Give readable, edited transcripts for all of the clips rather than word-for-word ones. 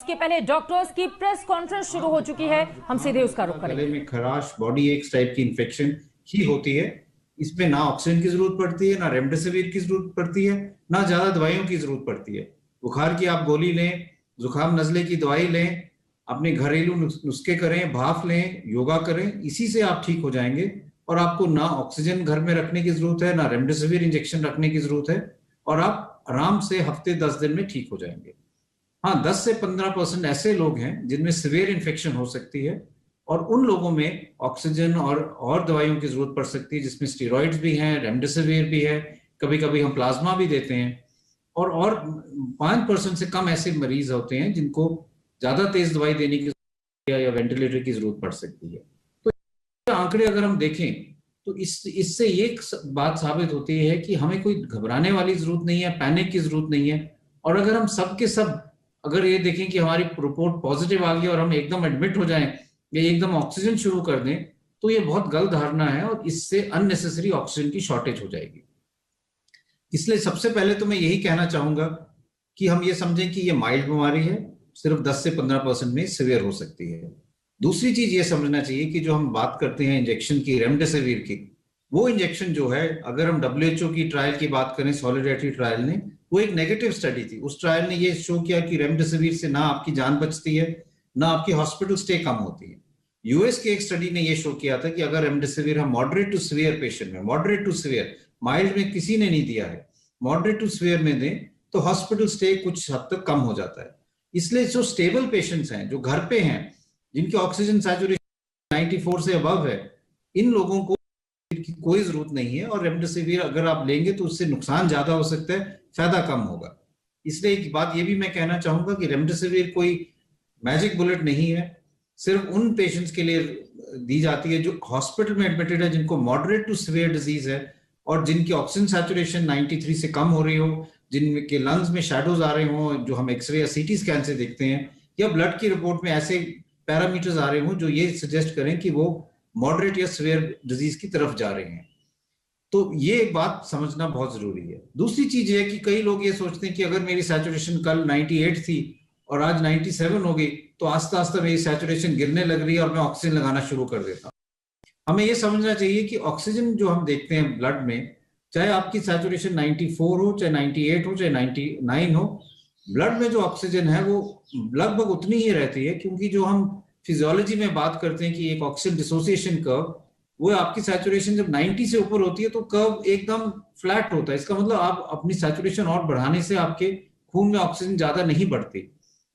इसके पहले डॉक्टर्स की प्रेस कॉन्फ्रेंस शुरू हो चुकी है, हम सीधे उसका रुख करेंगे। गले में खराश, बॉडी एक्स टाइप की इंफेक्शन ही होती है। इसमें ना ऑक्सीजन की जरूरत पड़ती है, ना रेमडेसिविर की जरूरत पड़ती है, ना ज्यादा दवाइयों की जरूरत पड़ती है। बुखार की आप गोली लें, जुकाम नजले की दवाई लें, अपने घरेलू नुस्खे करें, भाप लें, योगा करें, इसी से आप ठीक हो जाएंगे। और आपको ना ऑक्सीजन घर में रखने की जरूरत है, ना रेमडेसिविर इंजेक्शन रखने की जरूरत है, और आप आराम से हफ्ते 10 दिन में ठीक हो जाएंगे। हाँ, 10 से 15% ऐसे लोग हैं जिनमें सिवियर इन्फेक्शन हो सकती है, और उन लोगों में ऑक्सीजन और दवाइयों की जरूरत पड़ सकती है, जिसमें स्टेरॉइड्स भी हैं, रेमडेसिविर भी है, कभी कभी हम प्लाज्मा भी देते हैं। और 5% से कम ऐसे मरीज होते हैं जिनको ज्यादा तेज दवाई देने की या वेंटिलेटर की जरूरत पड़ सकती है। तो आंकड़े अगर हम देखें तो इससे ये बात साबित होती है कि हमें कोई घबराने वाली जरूरत नहीं है, पैनिक की जरूरत नहीं है। और अगर हम सब के सब अगर ये देखें कि हमारी रिपोर्ट पॉजिटिव आ गई और हम एकदम एडमिट हो जाएं या एकदम ऑक्सीजन शुरू कर दें, तो ये बहुत गलत धारणा है और इससे अननेसेसरी ऑक्सीजन की शॉर्टेज हो जाएगी। इसलिए सबसे पहले तो मैं यही कहना चाहूंगा कि हम ये समझें कि ये माइल्ड बीमारी है, सिर्फ 10 से 15% में सिवियर हो सकती है। दूसरी चीज ये समझना चाहिए कि जो हम बात करते हैं इंजेक्शन की, रेमडेसिविर की, वो इंजेक्शन जो है, अगर हम WHO की ट्रायल की बात करें, सॉलिडारिटी ट्रायल ने, वो एक नेगेटिव स्टडी थी। उस ट्रायल ने ये शो किया कि रेमडेसिविर से ना आपकी जान बचती है, ना आपकी हॉस्पिटल स्टे कम होती है। यूएस के एक स्टडी ने ये शो किया था कि अगर रेमडेसिविर हम मॉडरेट टू सीवियर पेशेंट में, मॉडरेट टू सीवियर, माइल्ड में किसी ने नहीं दिया है, मॉडरेट टू सीवियर में दें तो हॉस्पिटल स्टे कुछ हद तक कम हो जाता है। इसलिए जो स्टेबल पेशेंट्स हैं, जो घर पे हैं, जिनकी ऑक्सीजन सैचुरेशन 94 से अबव है, इन लोगों को की कोई जरूरत नहीं है। और रेमडेसिविर अगर आप लेंगे तो उससे नुकसान ज्यादा हो सकता है, फायदा कम होगा। इसलिए एक बात ये भी मैं कहना चाहूंगा कि रेमडेसिविर कोई मैजिक बुलेट नहीं है, सिर्फ उन पेशेंट्स के लिए दी जाती है जो हॉस्पिटल में एडमिटेड है, जिनको मॉडरेट टू सीवियर डिजीज है और जिनकी ऑक्सीजन सैचुरेशन 93 से कम हो रही हो, जिनके लंग्स में शैडोज आ रहे हो, जो हम एक्सरे या सीटी स्कैन से देखते हैं, या ब्लड की रिपोर्ट में ऐसे पैरामीटर्स आ रहे हो जो ये सजेस्ट करें कि वो मॉडरेट या सीवियर डिजीज की तरफ जा रहे हैं। तो ये एक बात समझना बहुत जरूरी है। दूसरी चीज है कि कई लोग ये सोचते हैं कि अगर मेरी सैचुरेशन कल 98 थी और आज 97 हो गई तो आस्ता आस्ता मेरी सैचुरेशन गिरने लग रही है और मैं ऑक्सीजन लगाना शुरू कर देता हूं। हमें ये समझना चाहिए कि ऑक्सीजन जो हम देखते हैं ब्लड में, चाहे आपकी सैचुरेशन 94 हो, चाहे 98 हो, चाहे 99 हो, ब्लड में जो ऑक्सीजन है वो लगभग उतनी ही रहती है। क्योंकि जो हम फिजियोलॉजी में बात करते हैं कि एक ऑक्सीजन डिसोसिएशन कर्व, वो आपकी सैचुरेशन जब 90 से ऊपर होती है तो कर्व एकदम फ्लैट होता है। इसका मतलब आप अपनी सैचुरेशन और बढ़ाने से आपके खून में ऑक्सीजन ज्यादा नहीं बढ़ती।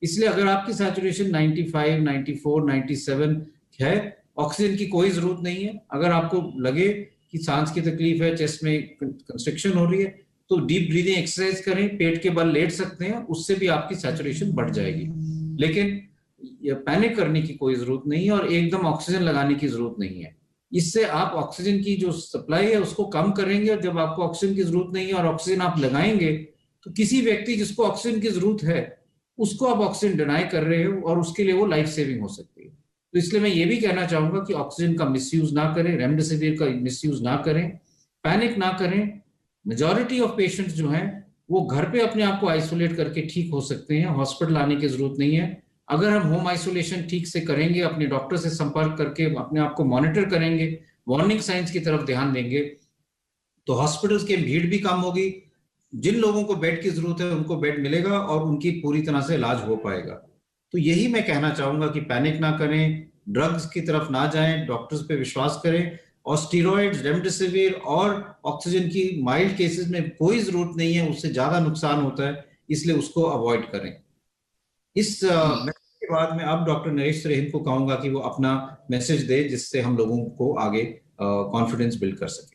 इसलिए अगर आपकी सैचुरेशन 95, 94, 97 है, ऑक्सीजन की कोई जरूरत नहीं है। अगर आपको लगे कि सांस की तकलीफ है, चेस्ट में कंस्ट्रिक्शन हो रही है, तो डीप ब्रीदिंग एक्सरसाइज करें, पेट के बल लेट सकते हैं, उससे भी आपकी सैचुरेशन बढ़ जाएगी। लेकिन पैनिक करने की कोई जरूरत नहीं है और एकदम ऑक्सीजन लगाने की जरूरत नहीं है। इससे आप ऑक्सीजन की जो सप्लाई है उसको कम करेंगे, और जब आपको ऑक्सीजन की जरूरत नहीं है और ऑक्सीजन आप लगाएंगे तो किसी व्यक्ति जिसको ऑक्सीजन की जरूरत है उसको आप ऑक्सीजन डिनाई कर रहे हो और उसके लिए वो लाइफ सेविंग हो सकती है। तो इसलिए मैं ये भी कहना चाहूंगा कि ऑक्सीजन का मिसयूज ना करें, रेमडेसिविर का मिसयूज ना करें, पैनिक ना करें। मेजॉरिटी ऑफ पेशेंट्स जो हैं वो घर पे अपने आप को आइसोलेट करके ठीक हो सकते हैं, हॉस्पिटल आने की जरूरत नहीं है। अगर हम होम आइसोलेशन ठीक से करेंगे, अपने डॉक्टर से संपर्क करके अपने आप को मॉनिटर करेंगे, वार्निंग साइंस की तरफ ध्यान देंगे, तो हॉस्पिटल्स की भीड़ भी कम होगी। जिन लोगों को बेड की जरूरत है उनको बेड मिलेगा और उनकी पूरी तरह से इलाज हो पाएगा। तो यही मैं कहना चाहूंगा कि पैनिक ना करें, ड्रग्स की तरफ ना जाएं, डॉक्टर्स पे विश्वास करें, और स्टीरॉइड्स, रेमडेसिविर और ऑक्सीजन की माइल्ड केसेस में कोई जरूरत नहीं है, उससे ज्यादा नुकसान होता है, इसलिए उसको अवॉइड करें। इस मैसेज के बाद मैं अब डॉक्टर नरेश त्रेहिन को कहूंगा कि वो अपना मैसेज दे, जिससे हम लोगों को आगे कॉन्फिडेंस बिल्ड कर सके।